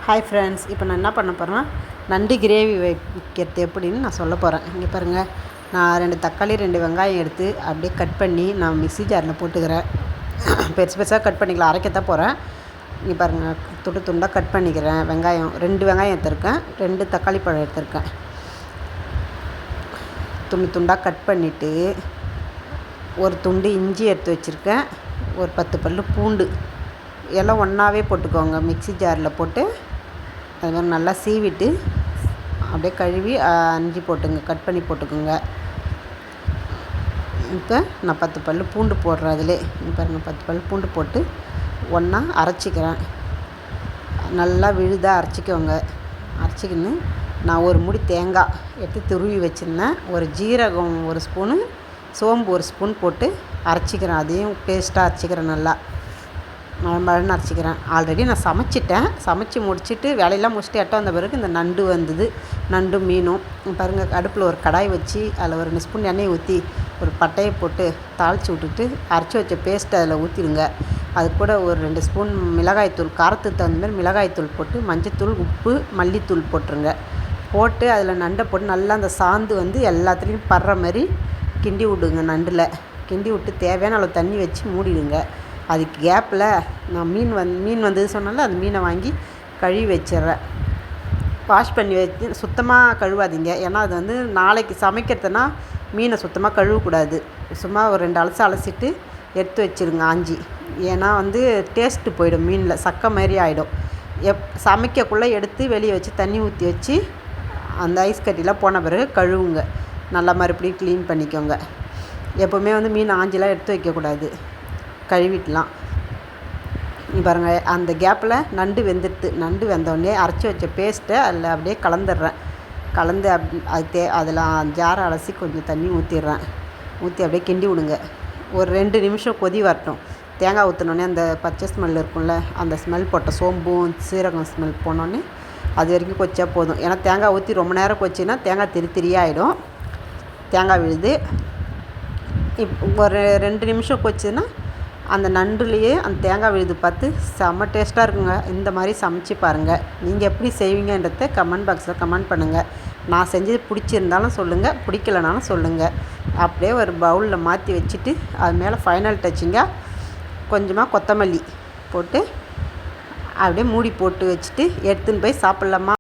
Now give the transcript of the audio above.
Hi friends, இப்போ நான் என்ன பண்ண போகிறேன்னா நண்டு கிரேவி வைக்கிறது எப்படின்னு நான் சொல்ல போகிறேன். இங்கே பாருங்கள், நான் 2 தக்காளி 2 வெங்காயம் எடுத்து அப்படியே கட் பண்ணி நான் மிக்ஸி ஜாரில் போட்டுக்கிறேன். பெருசு பெருசாக கட் பண்ணிக்கலாம், அரைக்கத்தான் போகிறேன். இங்கே பாருங்கள், துண்டு துண்டாக கட் பண்ணிக்கிறேன். வெங்காயம் 2 வெங்காயம் எடுத்துருக்கேன், 2 தக்காளி பழம் எடுத்துருக்கேன். துண்டு துண்டாக கட் பண்ணிவிட்டு ஒரு துண்டு இஞ்சி எடுத்து வச்சுருக்கேன், ஒரு 10 பல் பூண்டு எல்லாம் ஒன்றாவே போட்டுக்கோங்க. மிக்ஸி ஜாரில் போட்டு அது மாதிரி நல்லா சீவிட்டு அப்படியே கழுவி அரிஞ்சு போட்டுங்க, கட் பண்ணி போட்டுக்கோங்க. இப்போ நான் 10 பல் பூண்டு போடுறேன். அதிலே பாருங்கள், 10 பல் பூண்டு போட்டு ஒன்றா அரைச்சிக்கிறேன். நல்லா விழுதாக அரைச்சிக்கோங்க. அரைச்சிக்கின்னு நான் ஒரு முடி தேங்காய் எடுத்து துருவி வச்சுருந்தேன். ஒரு ஜீரகம் 1 ஸ்பூனு, சோம்பு 1 ஸ்பூன் போட்டு அரைச்சிக்கிறேன். அதையும் பேஸ்ட்டாக அரைச்சிக்கிறேன். நல்லா மழன்னு அரைச்சிக்கிறேன். ஆல்ரெடி நான் சமைச்சு முடிச்சுட்டு வேலையெல்லாம் முடிச்சுட்டு எட்ட வந்த பிறகு இந்த நண்டு வந்தது. நண்டு மீனும் பாருங்கள், அடுப்பில் ஒரு கடாய் வச்சு அதில் ஒரு 2 ஸ்பூன் எண்ணெயை ஊற்றி ஒரு பட்டையை போட்டு தாளித்து விட்டுட்டு அரைச்சி வச்ச பேஸ்ட்டை அதில் ஊற்றிடுங்க. அது கூட ஒரு 2 ஸ்பூன் மிளகாய்த்தூள், காரத்துக்கு தகுந்த மாதிரி மிளகாய்த்தூள் போட்டு மஞ்சத்தூள், உப்பு, மல்லித்தூள் போட்டுருங்க. போட்டு அதில் நண்டை போட்டு நல்லா அந்த சாந்து வந்து எல்லாத்துலேயும் படுற மாதிரி கிண்டி விடுங்க. நண்டில் கிண்டி விட்டு தேவையான அளவு தண்ணி வச்சு மூடிடுங்க. அதுக்கு கேப்பில் நான் மீன் வந்தது சொன்னால அந்த மீனை வாங்கி கழுவி வச்சிட்றேன். வாஷ் பண்ணி வச்சு சுத்தமாக கழுவாதீங்க. ஏன்னா அது வந்து நாளைக்கு சமைக்கிறதுனா மீனை சுத்தமாக கழுவக்கூடாது. சும்மா ஒரு 2 அலசிட்டு எடுத்து வச்சுருங்க ஆஞ்சி. ஏன்னா வந்து டேஸ்ட்டு போயிடும், மீனில் சக்கை மாதிரி ஆகிடும். சமைக்கக்குள்ளே எடுத்து வெளியே வச்சு தண்ணி ஊற்றி வச்சு அந்த ஐஸ் கட்டிலாம் போன பிறகு கழுவுங்க. நல்லா மறுபடியும் க்ளீன் பண்ணிக்கோங்க. எப்போவுமே வந்து மீன் ஆஞ்சிலாம் எடுத்து வைக்கக்கூடாது, கழுவிடலாம். பாருங்கள், அந்த கேப்பில் நண்டு வெந்தோடனே அரைச்சி வச்ச பேஸ்ட்டை அதில் அப்படியே கலந்துடுறேன். கலந்து அதில் ஜாரை அலசி கொஞ்சம் தண்ணி ஊற்றிடுறேன். ஊற்றி அப்படியே கிண்டி விடுங்க. ஒரு 2 நிமிஷம் கொதி வரட்டும். தேங்காய் ஊற்றினோடனே அந்த பச்சை ஸ்மெல் இருக்கும்ல, அந்த ஸ்மெல் போட்ட சோம்பும் சீரகம் ஸ்மெல் போனோடனே அது வரைக்கும் கொச்சா போதும். ஏன்னா தேங்காய் ஊற்றி ரொம்ப நேரம் கொச்சின்னா தேங்காய் திரியாக ஆகிடும், தேங்காய் விழுது. ஒரு 2 நிமிஷம் கொச்சுன்னா அந்த நண்டுலேயே அந்த தேங்காய் விழுது பார்த்து செம்ம டேஸ்ட்டாக இருக்குங்க. இந்த மாதிரி சமைச்சு பாருங்கள். நீங்கள் எப்படி செய்வீங்கன்றத கமெண்ட் பாக்ஸில் கமெண்ட் பண்ணுங்கள். நான் செஞ்சது பிடிச்சிருந்தாலும் சொல்லுங்கள், பிடிக்கலனாலும் சொல்லுங்கள். அப்படியே ஒரு பவுலில் மாற்றி வச்சுட்டு அது மேலே ஃபைனல் டச்சிங்காக கொஞ்சமாக கொத்தமல்லி போட்டு அப்படியே மூடி போட்டு வச்சுட்டு எடுத்துன்னு போய் சாப்பிட்லாமா.